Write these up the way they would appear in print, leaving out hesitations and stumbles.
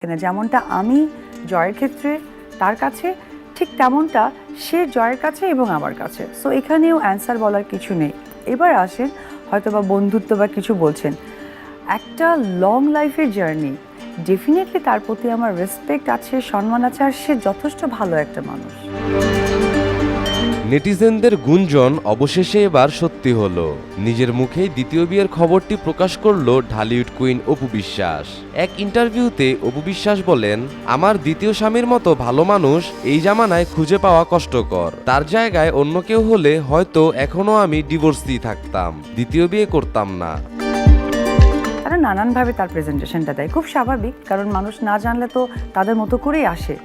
না যেমনটা আমি জয়ের ক্ষেত্রে তার কাছে, ঠিক তেমনটা সে জয়ের কাছে এবং আমার কাছে। সো এখানেও অ্যান্সার বলার কিছু নেই। এবার আসেন হয়তো বা বন্ধুত্ব বা কিছু বলছেন, একটা লং লাইফের জার্নি, ডেফিনেটলি তার প্রতি আমার রেসপেক্ট আছে, সম্মান আছে, আর সে যথেষ্ট ভালো একটা মানুষ। নেটিজেনদের গুঞ্জন অবশেষে এবার সত্যি হলো। নিজের মুখেই দ্বিতীয় বিয়ের খবরটি প্রকাশ করলো ঢালিউড কুইন অপু বিশ্বাস। এক ইন্টারভিউতে অপু বিশ্বাস বলেন, আমার দ্বিতীয় স্বামীর মতো ভালো মানুষ এই জামানায় খুঁজে পাওয়া কষ্টকর। তার জায়গায় অন্য কেউ হলে হয়তো এখনো আমি ডিভোর্সই থাকতাম, দ্বিতীয় বিয়ে করতাম না। তারা নানানভাবে তার প্রেজেন্টেশনটা দেয়, খুব স্বাভাবিক, কারণ মানুষ না জানলে তো তাদের মতো করেই আসে।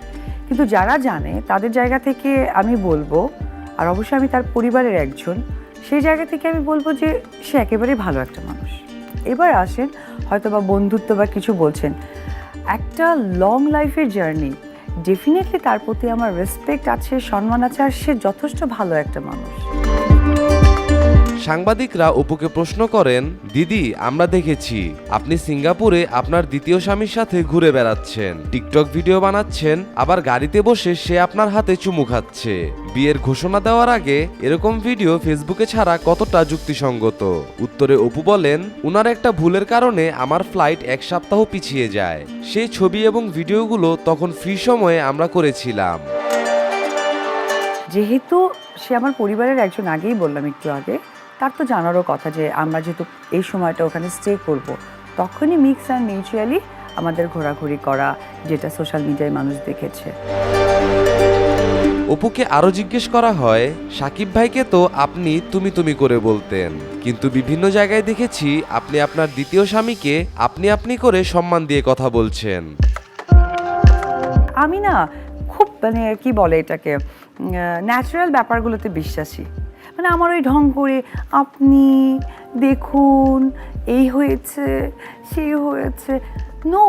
কিন্তু যারা জানে তাদের জায়গা থেকে আমি বলবো, আর অবশ্যই আমি তার পরিবারের একজন, সেই জায়গা থেকে আমি বলবো যে সে একেবারেই ভালো একটা মানুষ। এবার আসেন হয়তো বা বন্ধুত্ব বা কিছু বলছেন, একটা লং লাইফের জার্নি, ডেফিনেটলি তার প্রতি আমার রেসপেক্ট আছে, সম্মান আছে, আর সে যথেষ্ট ভালো একটা মানুষ। সাংবাদিকরা অপুকে প্রশ্ন করেন, দিদি আমরা দেখেছি আপনি সিঙ্গাপুরে আপনার দ্বিতীয় স্বামীর সাথে ঘুরে বেড়াচ্ছেন, টিকটক ভিডিও বানাচ্ছেন, আবার গাড়িতে বসে সে আপনার হাতে চুমু খাচ্ছে। বিয়ের ঘোষণা দেওয়ার আগে এরকম ভিডিও ফেসবুকে ছাড়া কতটা যুক্তিসঙ্গত? উত্তরে অপু বলেন, উনার একটা ভুলের কারণে আমার ফ্লাইট 1 সপ্তাহ পিছিয়ে যায়। সেই ছবি এবং ভিডিওগুলো তখন ফ্রি সময়ে আমরা করেছিলাম। যেহেতু সে আমার পরিবারের একজন, আগেই বললাম একটু আগে, তার তো জানারও কথা যে আমরা যেহেতু এই সময়টা ওখানে স্টে করব, তখনই মিক্স অ্যান্ড মিউচুয়ালি আমাদের ঘোরাঘুরি করা, যেটা সোশ্যাল মিডিয়ায় মানুষ দেখেছে। অপুকে আরো জিজ্ঞেস করা হয়, সাকিব ভাইকে তো আপনি তুমি তুমি করে বলতেন, কিন্তু বিভিন্ন জায়গায় দেখেছি আপনি আপনার দ্বিতীয় স্বামীকে আপনি আপনি করে সম্মান দিয়ে কথা বলছেন। আমি না খুব কি বলে এটাকে, ন্যাচারাল ব্যাপারগুলোতে বিশ্বাসী। আমার ওই ঢং করে আপনি দেখুন এই হয়েছে সেই হয়েছে, নো।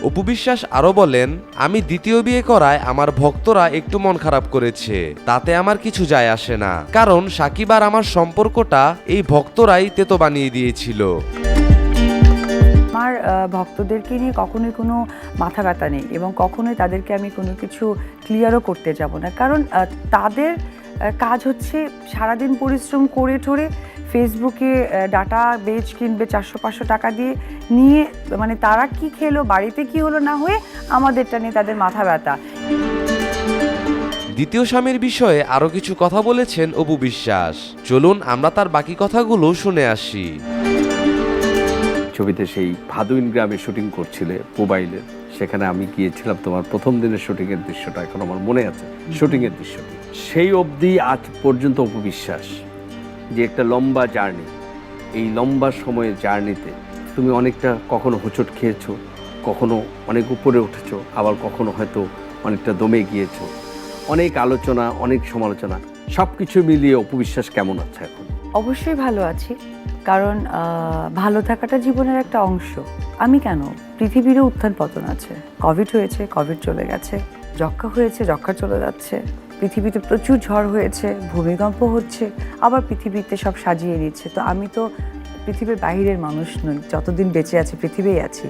অপু বিশ্বাস আরো বলেন, আমি দ্বিতীয় বিয়ে করায় আমার ভক্তরা একটু মন খারাপ করেছে, তাতে আমার কিছু যায় আসে না, কারণ সাকিব আর আমার সম্পর্কটা এই ভক্তরাই তেতো বানিয়ে দিয়েছিল। আমার ভক্তদেরকে নিয়ে কখনোই কোনো মাথা ব্যথা নেই, এবং কখনোই তাদেরকে আমি কোনো কিছু ক্লিয়ারও করতে যাব না, কারণ তাদের কাজ হচ্ছে সারাদিন পরিশ্রম করে ঠরে ফেসবুকে ডাটা বেচ কিনবে 400-500 টাকা দিয়ে নিয়ে, তারা কি খেলো, বাড়িতে কি হলো না হয়ে আমাদেরটা নিয়ে তাদের মাথা ব্যথা। দ্বিতীয় স্বামীর বিষয়ে আরো কিছু কথা বলেছেন অপু বিশ্বাস, চলুন আমরা তার বাকি কথাগুলো শুনে আসি। ছবিতে সেই ভাদুইন গ্রামে শুটিং করছিলে মোবাইলে, সেখানে আমি গিয়েছিলাম, তোমার প্রথম দিনের শুটিংয়ের দৃশ্যটা এখন আমার মনে আছে, শুটিংয়ের দৃশ্যটি। সেই অবধি আজ পর্যন্ত অপু বিশ্বাস যে একটা লম্বা জার্নি, এই লম্বা সময়ের জার্নিতে তুমি অনেকটা কখনো হোঁচট খেয়েছো, কখনো অনেক উপরে উঠেছো, আবার কখনো হয়তো অনেকটা দমে গিয়েছো, অনেক আলোচনা, অনেক সমালোচনা, সব কিছু মিলিয়ে অপু বিশ্বাস কেমন আছে এখন? অবশ্যই ভালো আছি, কারণ ভালো থাকাটা জীবনের একটা অংশ। আমি কেন, পৃথিবীরও উত্থান পতন আছে। কোভিড হয়েছে, কোভিড চলে গেছে, যক্ষা হয়েছে, যক্ষা চলে যাচ্ছে, পৃথিবীতে প্রচুর ঝড় হয়েছে, ভূমিকম্প হচ্ছে, আবার পৃথিবীতে সব সাজিয়ে নিচ্ছে। তো আমি তো পৃথিবীর বাইরের মানুষ নই, যতদিন বেঁচে আছি পৃথিবীই আছি।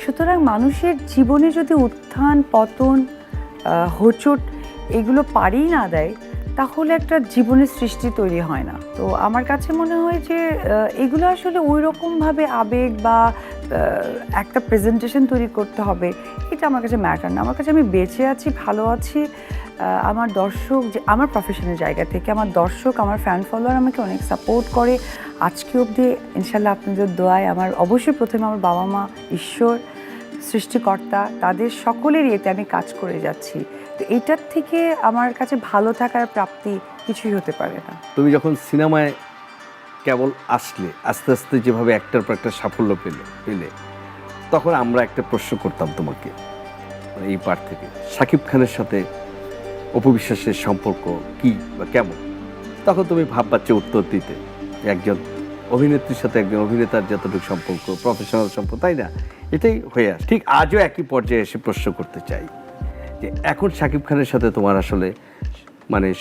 সুতরাং মানুষের জীবনে যদি উত্থান পতন, হোঁচট এগুলো পারিই না দেয়, তাহলে একটা জীবনের সৃষ্টি তৈরি হয় না। তো আমার কাছে মনে হয় যে এগুলো আসলে ওই রকমভাবে আবেগ বা একটা প্রেজেন্টেশন তৈরি করতে হবে, এটা আমার কাছে ম্যাটার না। আমার কাছে আমি বেঁচে আছি, ভালো আছি, আমার দর্শক, যে আমার প্রফেশনের জায়গা থেকে আমার দর্শক, আমার ফ্যান ফলোয়ার আমাকে অনেক সাপোর্ট করে আজকে অবধি। ইনশাল্লাহ আপনাদের দোয়ায়, আমার অবশ্যই প্রথমে আমার বাবা মা, ঈশ্বর, সৃষ্টিকর্তা, তাদের সকলের ইয়েতে আমি কাজ করে যাচ্ছি। তো এটার থেকে আমার কাছে ভালো থাকার প্রাপ্তি কিছুই হতে পারে না। তুমি যখন সিনেমায় কেবল আসলে, আস্তে আস্তে যেভাবে একটার পর একটা সাফল্য পেলে, তখন আমরা একটা প্রশ্ন করতাম তোমাকে, এই পার থেকে শাকিব খানের সাথে অপু বিশ্বাসের সম্পর্ক কি বা কেমন, তখন তুমি ভাব পাচ্ছে উত্তর দিতে, একজন অভিনেত্রীর সাথে একজন অভিনেতার যতটুকু সম্পর্ক, প্রফেশনাল সম্পর্ক, তাই না? এটাই হয়ে আসে। ঠিক আজও একই পর্যায়ে এসে প্রশ্ন করতে চাই যে এখন শাকিব খানের সাথে তোমার আসলে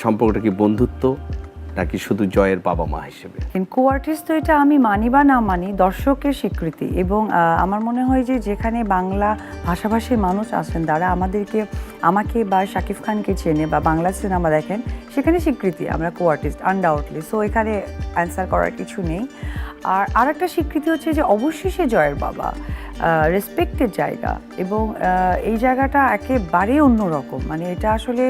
সম্পর্কটা কি বন্ধুত্ব নাকি শুধু জয়ের বাবা মা হিসেবে? কো আর্টিস্ট তো এটা আমি মানি বা না মানি দর্শকের স্বীকৃতি, এবং আমার মনে হয় যে যেখানে বাংলা ভাষাভাষীর মানুষ আছেন তারা আমাকে বা শাকিব খানকে চেনে বা বাংলা সিনেমা দেখেন, সেখানে স্বীকৃতি আমরা কো আর্টিস্ট আনডাউটলি। সো এখানে অ্যান্সার করার কিছু নেই। আর আরেকটা স্বীকৃতি হচ্ছে যে অবশ্যই সে জয়ের বাবা, রেসপেক্টের জায়গা, এবং এই জায়গাটা একেবারেই অন্যরকম। মানে এটা আসলে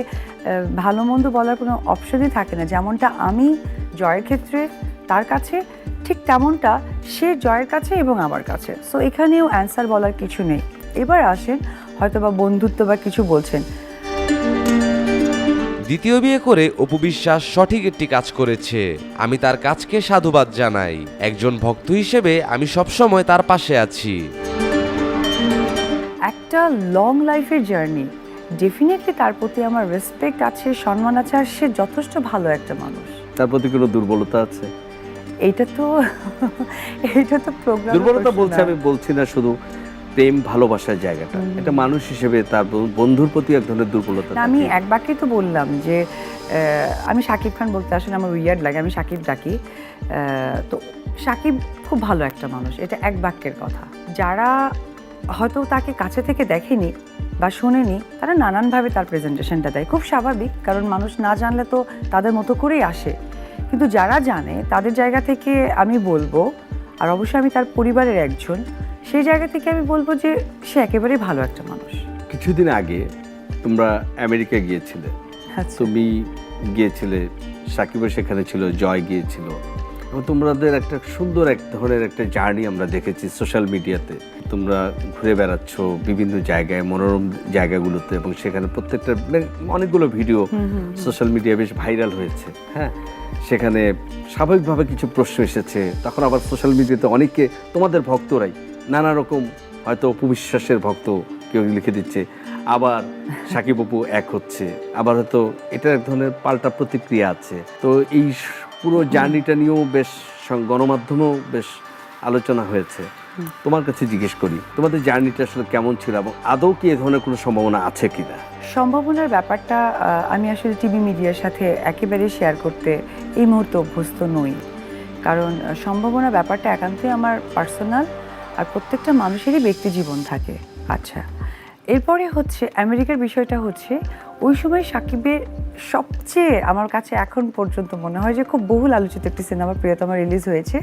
ভালো মন্দ বলার কোনো অপশনই থাকে না। যেমনটা আমি জয়ের ক্ষেত্রে তার কাছে, ঠিক তেমনটা সে জয়ের কাছে এবং আমার কাছে। সো এখানেও অ্যান্সার বলার কিছু নেই। এবার আসেন হয়তো বা বন্ধুত্ব বা কিছু বলছেন। দ্বিতীয় বিয়ে করে অপু বিশ্বাস সঠিক একটি কাজ করেছে। আমি তার কাজকে সাধুবাদ জানাই। একজন ভক্ত হিসেবে আমি সবসময় তার পাশে আছি। একটা লং লাইফের জার্নি, ডেফিনেটলি তার প্রতি আমার রেসপেক্ট আছে, সম্মান আছে, আর সে যথেষ্ট ভালো একটা মানুষ। তার প্রতি কোনো দুর্বলতা আছে? এইটা তো প্রোগ্রাম। দুর্বলতা বলছে আমি বলছি না, শুধু প্রেম ভালোবাসার জায়গাটা, এটা মানুষ হিসেবে তার বন্ধুর প্রতি এক ধরনের দুর্বলতা না, আমি থাকে। এক বাক্যে তো বললাম যে আমি শাকিব খান বলতে আসলে আমার উইয়ার্ড লাগে, আমি শাকিব ডাকি। তো শাকিব খুব ভালো একটা মানুষ, এটা এক বাক্যের কথা। যারা হয়তো তাকে কাছে থেকে দেখেনি বা শোনেনি, তারা নানানভাবে তার প্রেজেন্টেশনটা দেয়, খুব স্বাভাবিক, কারণ মানুষ না জানলে তো তাদের মতো করেই আসে। কিন্তু যারা জানে তাদের জায়গা থেকে আমি বলবো, আর অবশ্যই আমি তার পরিবারের একজন, সেই জায়গা থেকে আমি বলবো যে সে একেবারেই ভালো একটা মানুষ। কিছুদিন আগে তোমরা আমেরিকা গিয়েছিলে, আচ্ছা। তুমি গিয়েছিলে, সাকিবের সেখানে ছিল, জয় গিয়েছিল, এবং তোমাদের একটা সুন্দর এক ধরনের একটা জার্নি আমরা দেখেছি সোশ্যাল মিডিয়াতে। তোমরা ঘুরে বেড়াচ্ছ বিভিন্ন জায়গায়, মনোরম জায়গাগুলোতে, এবং সেখানে প্রত্যেকটা অনেকগুলো ভিডিও সোশ্যাল মিডিয়ায় বেশ ভাইরাল হয়েছে। হ্যাঁ, সেখানে স্বাভাবিকভাবে কিছু প্রশ্ন এসেছে, তখন আবার সোশ্যাল মিডিয়াতে অনেকে তোমাদের ভক্তরাই নানা রকম, হয়তো অপু বিশ্বাসের ভক্ত কেউ লিখে দিচ্ছে, আবার সাকিব অপু এক হচ্ছে, আবার হয়তো এটার এক ধরনের পাল্টা প্রতিক্রিয়া আছে। তো এই পুরো জার্নিটা নিয়েও বেশ গণমাধ্যমেও বেশ আলোচনা হয়েছে। তোমার কাছে জিজ্ঞেস করি, তোমাদের জার্নিটা আসলে কেমন ছিল, এবং আদৌ কি এ ধরনের কোনো সম্ভাবনা আছে কিনা? সম্ভাবনার ব্যাপারটা আমি আসলে টিভি মিডিয়ার সাথে একেবারে শেয়ার করতে এই মুহূর্তে অভ্যস্ত নই, কারণ সম্ভাবনার ব্যাপারটা একান্তই আমার পার্সোনাল, আর প্রত্যেকটা মানুষেরই ব্যক্তি জীবন থাকে। আচ্ছা, এরপরে হচ্ছে আমেরিকার বিষয়টা হচ্ছে, ওই সময় সাকিবের সবচেয়ে আমার কাছে এখন পর্যন্ত মনে হয় যে খুব বহুল আলোচিত একটি সিনেমা প্রিয়তমা রিলিজ হয়েছে,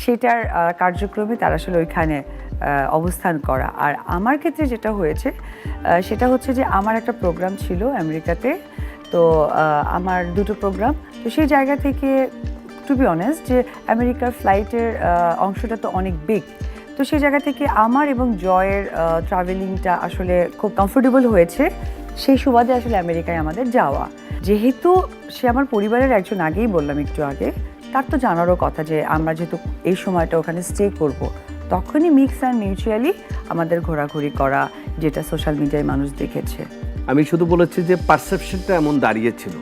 সেটার কার্যক্রমে তার আসলে ওইখানে অবস্থান করা। আর আমার ক্ষেত্রে যেটা হয়েছে সেটা হচ্ছে যে আমার একটা প্রোগ্রাম ছিল আমেরিকাতে, তো আমার দুটো প্রোগ্রাম, তো সেই জায়গা থেকে টু বি অনেস্ট যে আমেরিকার ফ্লাইটের অংশটা তো অনেক বিগ, তো সেই জায়গা থেকে আমার এবং জয়ের ট্রাভেলিংটা আসলে খুব কমফোর্টেবল হয়েছে। সেই সুবাদে আসলে আমেরিকায় আমাদের যাওয়া, যেহেতু সে আমার পরিবারের একজন, আগেই বললাম একটু আগে, তার তো জানারও কথা যে আমরা যেহেতু এই সময়টা ওখানে স্টে করব, তখনই মিক্স অ্যান্ড মিউচুয়ালি আমাদের ঘোরাঘুরি করা, যেটা সোশ্যাল মিডিয়ায় মানুষ দেখেছে। আমি শুধু বলেছি যে পারসেপশনটা এমন দাঁড়িয়েছিল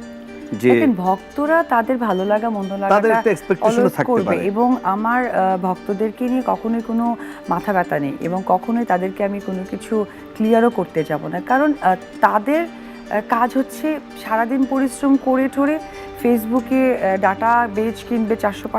যে দেখেন, ভক্তরা তাদের ভালো লাগা মন্দ তাদের লাগা একটা expectation ও থাকতে পারে। এবং আমার ভক্তদেরকে নিয়ে কখনোই কোনো মাথা ব্যথা নেই, এবং কখনোই তাদেরকে আমি কোনো কিছু ক্লিয়ারও করতে যাব না, কারণ তাদের কাজ হচ্ছে সারাদিন পরিশ্রম করে ঠরে ফেসবুকে ডাটা বেচ কিনবে 400-500